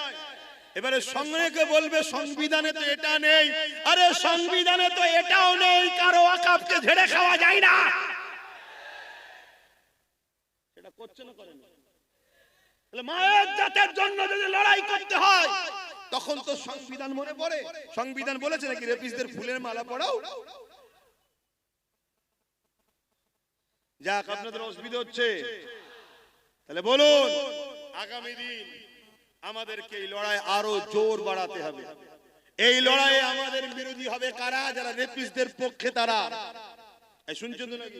এবারে সঙ্গে বলবে সংবিধানে তো এটা নেই, আরে সংবিধানে তো এটাও নেই কারো ওয়াকফকে ঝেড়ে খাওয়া যায় না। এটা করছে না, করে না? তাহলে মায়ের জাতের জন্য যদি লড়াই করতে হয় তখন তো সংবিধান মনে পড়ে। সংবিধান বলেছে নাকি রেপিসদের ফুলের মালা পরাও? যাক, আপনাদের অসুবিধা হচ্ছে, তাহলে বলুন আগামী দিন আমাদেরকে এই লড়াই আরো জোর বাড়াতে হবে। এই লড়াইয়ে আমাদের বিরোধী হবে কারা? যারা রেপিসদের পক্ষে, তারা শুনছেন তো নাকি?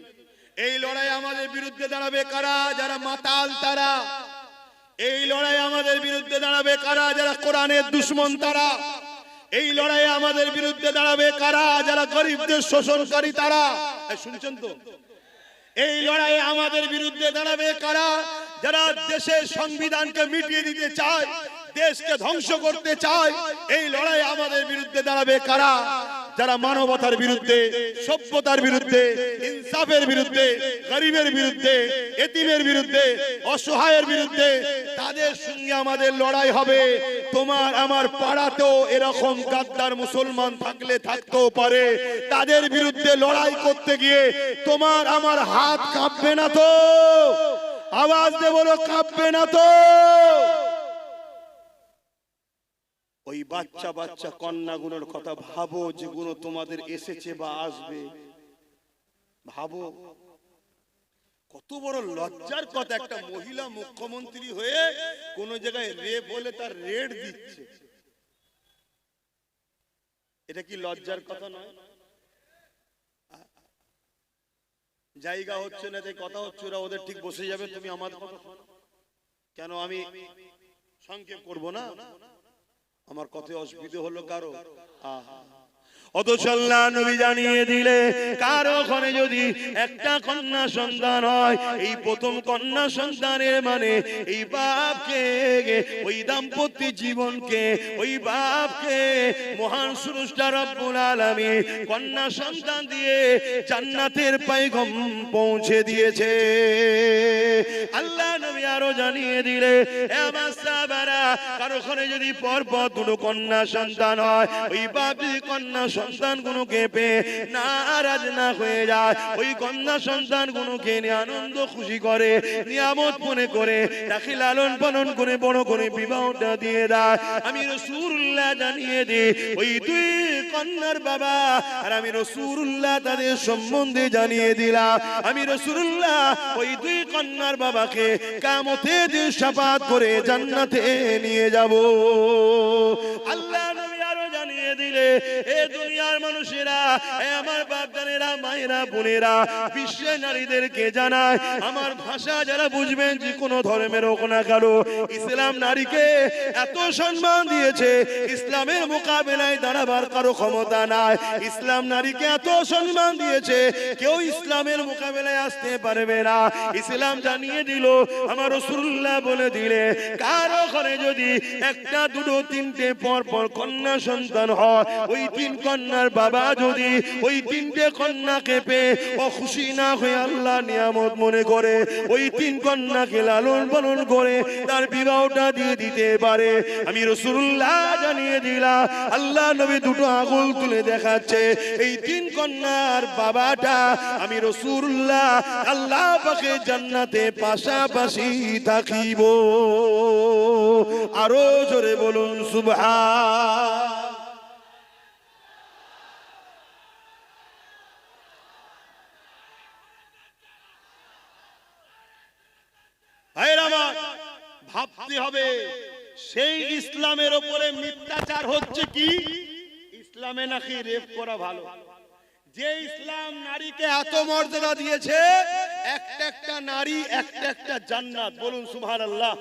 এই লড়াই আমাদের বিরুদ্ধে দাঁড়াবে কারা? যারা মাতাল তারা। এই লড়াই আমাদের বিরুদ্ধে দাঁড়াবে কারা? যারা কোরআনের দুশমন তারা। এই লড়াই আমাদের বিরুদ্ধে দাঁড়াবে কারা? যারা গরিবদের শোষণকারী তারা। শুনছেন তো? এই লড়াই আমাদের বিরুদ্ধে দাঁড়াবে কারা? যারা দেশের সংবিধানকে মিটিয়ে দিতে চায়, দেশকে ধ্বংস করতে চায়। এই লড়াই আমাদের বিরুদ্ধে দাঁড়াবে কারা? যারা মানবতার বিরুদ্ধে, সভ্যতার বিরুদ্ধে, ইনসাফের বিরুদ্ধে, গরিবের বিরুদ্ধে, এতিমের বিরুদ্ধে, অসহায়ের বিরুদ্ধে। তাদের সঙ্গে আমাদের লড়াই হবে। তোমার আমার পাড়াতেও এরকম গাদ্দার মুসলমান থাকলে থাকতেও পারে। তাদের বিরুদ্ধে লড়াই করতে গিয়ে তোমার আমার হাত কাঁপবে না তো? আওয়াজ দিয়ে বলো, কাঁপবে না তো? ওই বাচ্চা বাচ্চা কন্যাগুলোর কথা ভাবো, যেগুলো তোমাদের এসেছে বা আসবে। ভাবো কত বড় লজ্জার কথা, একটা মহিলা মুখ্যমন্ত্রী হয়ে কোন জায়গায় রেপ হলে তার রেড দিচ্ছে। এটা কি লজ্জার কথা নয়? জায়গা হচ্ছে না, তাই কথা হচ্ছে, ওরা ওদের ঠিক বসে যাবে, তুমি আমার কথা শোনো। কেন আমি সংক্ষেপ করব না? আমার কথায় অসুবিধা হলো কারো? অথচ আল্লাহ নবী জানিয়ে দিলে কারো ঘরে যদি একটা কন্যা সন্তান হয়, এই প্রথম কন্যা সন্তানের মানে এই বাপকে, ওই দাম্পত্য জীবনকে, ওই বাপকে মহান স্রষ্টা রব্বুল আলামিন কন্যা সন্তান দিয়ে জান্নাতের পয়গাম পৌঁছে দিয়েছে। আল্লাহ নবী আরো জানিয়ে দিলে আমার সাহাবারা কারো ঘরে যদি পরপর দুটো কন্যা সন্তান হয়, ওই বাপ কন্যা সন্তানগুলোকে পেয়ে নারাজ না হয়ে যায়, ওই কন্যা সন্তানগুলোকে নিয়ে আনন্দ খুশি করে, নিয়ামত মনে করে তাকে লালন পালন করে বড় করে বিবাহটা দিয়ে দেয়। আমি রাসূলুল্লাহ জানিয়ে দিই, ওই দুই কন্যার বাবা আর আমি রাসূলুল্লাহ তাদের সম্বন্ধে জানিয়ে দিলাম। আমি রাসূলুল্লাহ ওই দুই কন্যার বাবাকে কিয়ামতের দিন শাফাআত করে জান্নাতে নিয়ে যাব। আল্লাহ নবী আরো জানিয়ে দিলে এ দুনিয়ার মানুষেরা, আমার বাপদানেরা, মায়েরা, বোনেরা, বিশ্বের নারীদেরকে জানায়, আমার ভাষা যারা বুঝবেন, যে কোনো ধর্মের হোক না কারো, ইসলাম নারীকে এত সম্মান দিয়েছে, ইসলামের মোকাবেলায় দাঁড়াবার কারো ক্ষমতা নাই। ইসলাম নারীকে এত সম্মান দিয়েছে, কেউ ইসলামের মোকাবেলায় আসতে পারবে না। ইসলাম জানিয়ে দিল, আমার রাসূলুল্লাহ বলে দিলে কারো ঘরে যদি একটা দুটো তিনটে পর পর কন্যা সন্তান হয়, ওই তিন কন্যার বাবা যদি ওই তিনটে কন্যাকে পেয়ে ও খুশি না হয়ে আল্লাহ নিয়ামত মনে করে ওই তিন কন্যাকে লালন পালন করে তার বিবাহটা দিয়ে দিতে পারে, আমি রাসূলুল্লাহ জানিয়ে দিলাম, আল্লাহ নবী দুটো আঙুল তুলে দেখাচ্ছে, এই তিন কন্যার বাবাটা আমি রাসূলুল্লাহ আল্লাহ পাকে জান্নাতে পাশাপাশি থাকিব। আরো জোরে বলুন সুবহান। ভাবতে হবে সেই ইসলামের উপরে মিথ্যাচার হচ্ছে কি? ইসলামে নাকি রেপ করা ভালো। যে ইসলাম নারীকে এত মর্যাদা দিয়েছে, একটা একটা নারী একটা একটা জান্নাত, বলুন সুবহানাল্লাহ।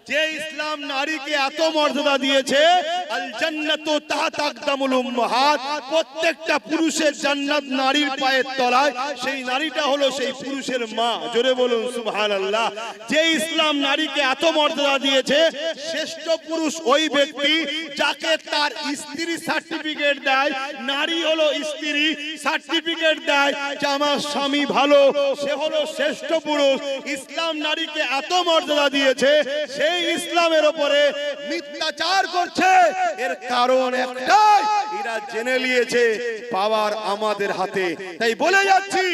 যে ইসলাম নারীকে এত মর্যাদা দিয়েছে, আল জান্নাতু তাহতা আকদামুল উম্মাহাত, প্রত্যেকটা পুরুষের জান্নাত নারীর পায়ের তলায়, সেই নারীটা হলো সেই পুরুষের মা, জোরে বলুন সুবহানাল্লাহ। যে ইসলাম নারীকে এত মর্যাদা দিয়েছে, শ্রেষ্ঠ পুরুষ ওই ব্যক্তি যাকে তার স্ত্রী সার্টিফিকেট দেয়, নারী হলো স্ত্রী সার্টিফিকেট দেয় যে আমার স্বামী ভালো, সে হলো শ্রেষ্ঠ পুরুষ। ইসলাম নারীকে এত মর্যাদা দিয়েছে, সেই ইসলামের উপরে মিথ্যাচার করছে, এর কারণ একটাই, এরা জেনে নিয়েছে পাওয়ার আমাদের হাতে। তাই বলে যাচ্ছি,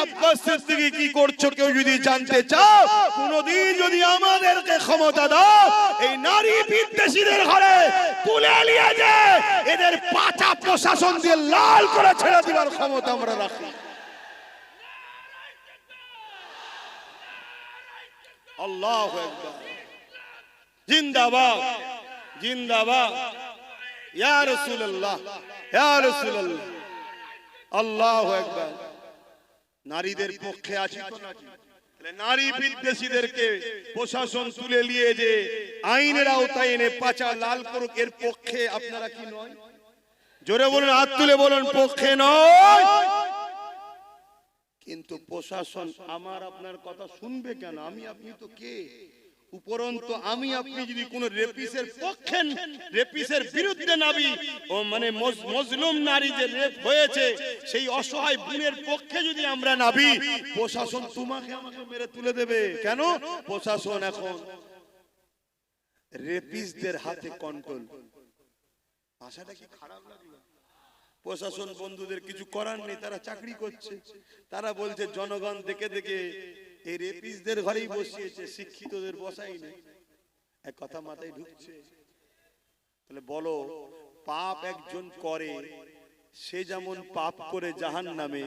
আব্বাস সিদ্দিকী কি করছো কেউ যদি জানতে চাও, কোনদিন যদি আমাদেরকে ক্ষমতা দাও, এই নারী বিদ্বেষীদের ঘরে তুলে নিয়ে যে এদের পাছা প্রশাসন দিয়ে লাল করে ছেড়ে দিবার ক্ষমতা আমরা রাখি। আল্লাহু আকবার, জিন্দাবাদ জিন্দাবাদ, ইয়া রাসূলুল্লাহ ইয়া রাসূলুল্লাহ, আল্লাহু আকবার। নারীদের পক্ষে আছি তো নাকি? নারী বিদ্বেষীদেরকে প্রশাসন তুলে নিয়ে যে আইনের আওতায় এনে পাচা লাল করুক, এর পক্ষে আপনারা কি নয়? জোরে বলুন, হাত তুলে বলুন পক্ষে নয়। কিন্তু প্রশাসন আমার আপনার কথা শুনবে কেন? আমি আপনি তো কে? উপরন্তু আমি আপনি যদি কোন রেপিসের পক্ষে, রেপিসের বিরুদ্ধে নাবি ও মানে মজলুম নারী যে রেপ হয়েছে সেই অসহায় বোনের পক্ষে যদি আমরা নাবি, প্রশাসন তোমাকে আমাকে মেরে তুলে দেবে। কেন? প্রশাসন এখন রেপিসদের হাতে কন্ট্রোল। ভাষাটা কি খারাপ লাগলো? প্রশাসন বন্ধুদের কিছু করার নেই, তারা চাকরি করছে। তারা বলছে জনগণ দেখে দেখে এই রেপিসদের ঘরেই বসিয়েছে, শিক্ষিতদের বসাই নেই। এক কথা মাথায় ঢুকছে? তাহলে বলো, পাপ একজন করে, সে যেমন পাপ করে জাহান্নামে,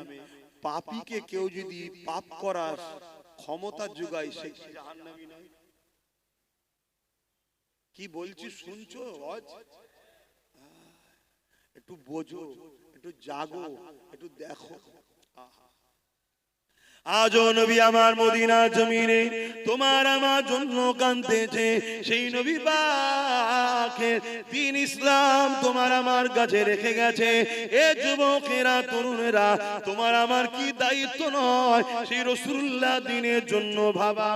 পাপীকে কেউ যদি পাপ করার ক্ষমতা যোগায়, সে কি জাহান্নামী নয়? কি বলছি শুনছো? একটু বোঝো, একটু জাগো, একটু দেখো। আজও নবী আমার মদিনা জমিনে তোমার আমার জন্য কাঁদতেছে। সেই নবী পাকের দ্বীন ইসলাম তোমার আমার কাছে রেখে গেছে। এ যুবকেরা, তরুণেরা, তোমার আমার কি দায়িত্ব নয় সেই রাসূলুল্লাহ দ্বীনের জন্য ভাবা?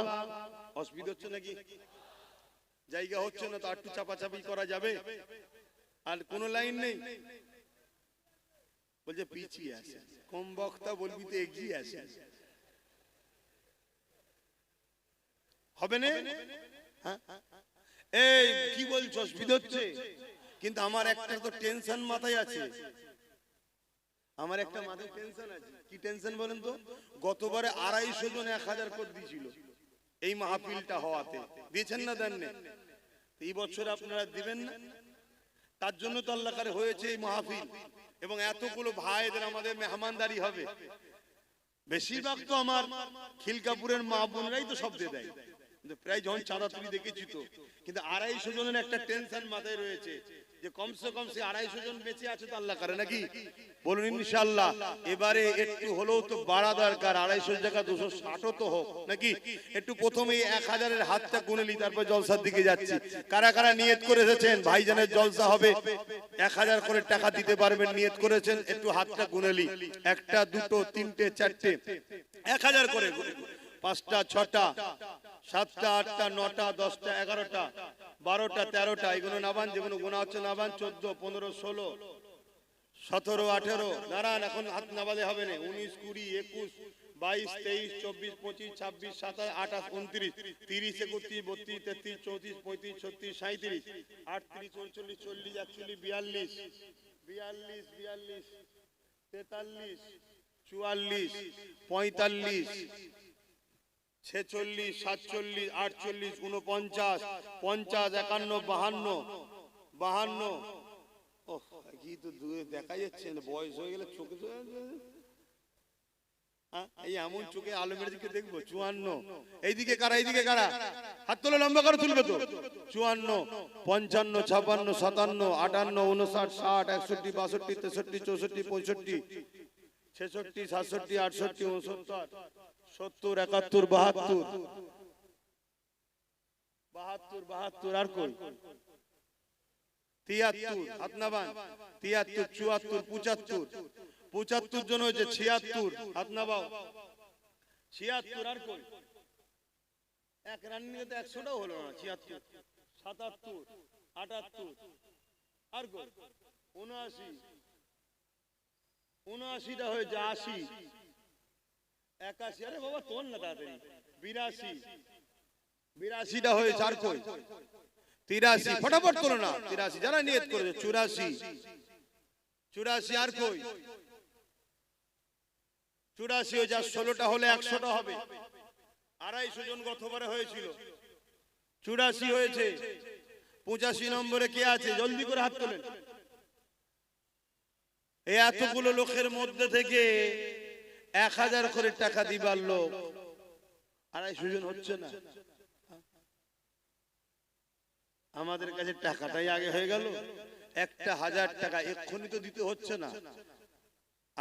অসুবিধা হচ্ছে নাকি? জায়গা হচ্ছে না তো একটু চাপাচাপি করা যাবে? আর কোন লাইন নেই? বলছে পিছিয়ে আছে, কম বক্তা বলবি তো এগিয়ে আছে। হবে না? এই কি বলছো? অসুবিধা হচ্ছে? কিন্তু আমার একটা তো টেনশন মাথায় আছে। আমার একটা মাথায় টেনশন আছে। কি টেনশন বলেন তো? গতবারে 250 জন 1000 করে দিয়েছিল এই মাহফিলটা হওয়াতে। দিয়েছেন না? দেন না? এই বছর আপনারা দিবেন না? তার জন্য তো আল্লাহ করে হয়েছে এই মাহফিল, এবং এতগুলো ভাইদের আমাদের মেহমানদারি হবে। বেশিরভাগ তো আমার খিলকাপুরের মা বোনরাই তো সব দিয়ে দেয়, প্রায় যখন চাঁদা তুলি দেখেছি তো। কিন্তু 250 জনের একটা টেনশন মাথায় রয়েছে যে কমসে কম সে 250 জন বেঁচে আছে তো আল্লাহ করে নাকি? বলুন ইনশাআল্লাহ। এবারে একটু হলেও তো বাড়া দরকার, 250 জায়গা 260 তো হোক নাকি? একটু প্রথমে 1000-এর হাতটা গুনে নি, তারপর জলসার দিকে যাচ্ছি। কারা কারা নিয়ত করে এসেছেন ভাইজানের জলসা হবে, 1000 করে টাকা দিতে পারবেন, নিয়ত করেছেন? একটু হাতটা গুনে নি। একটা, দুটো, তিনটে, চারটে, 1000 করে। 5টা, 6টা, 7টা, 8টা, 9টা, 10টা, 11টা, 12টা, 13টা, এগুলো নাবান, যেগুলো গোনা হচ্ছে নাবান। 14, 15, 16, 17, 18, দাঁড়ান, এখন হাত নাবালে হবে না। 19, 20, 21, 22, 23, 24, 25, 26, 27, 28, 29, 30, 31, 32, 33, 34, 35, 36, 37, 38, 39, 40, 41, 42, 43, 44, 45, 46, 46, 47, 48, 49, 50, 51, 52, 52। ওহ, কি তো দূরে দেখা যাচ্ছে না, বয়স হয়ে গেলে চোখে এই এমন চোখে আলমের দিকে দেখবো। 54, এইদিকে কারা? এইদিকে কারা? হাত তোলো, লম্বা করে তুলবে তো। 54, 55, 56, 57, 58, 59, 60, 61, 62, 63, 64, 65, 66, 67, 68, 69, 70, 71, 72, 72, আর কই? 73, হাত নাবান। 73, 74, 75, 75 জন হয়েছে। 76, হাত নাবাও। 76, আর কই? এক রান্নিতে তো 100টাও হলো না। 76, 77, 78, আর কই? 79, 79টা হয়েছে। 80, 81, আরে বাবা তোল না তাড়াতাড়ি। 82, 82টা হয়েছে। আর কই? 83, ফটাফট তোলো না। 83 যারা নিয়ত করেছে। 84, 84, আর কই? 84 হয়ে যা। 16টা হলে 100টা হবে। 250 জন গতবারে হয়েছিল। 84 হয়েছে। 85 নম্বরে কে আছে? জলদি করে হাত তোলেন। এই এতগুলো লোকের মধ্যে থেকে 1000 করে টাকা দিবার লোক 250 জন হচ্ছে না। আমাদের কাছে টাকাটাই আগে হয়ে গেল। 1000 টাকা এক্ষুনি তো দিতে হচ্ছে না।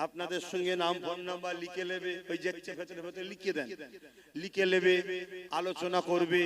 আপনাদের সঙ্গে নাম ফোন নাম্বার লিখে নেবে, ওই যে ভেতরে ভেতরে লিখে দেন, লিখে নেবে, আলোচনা করবে।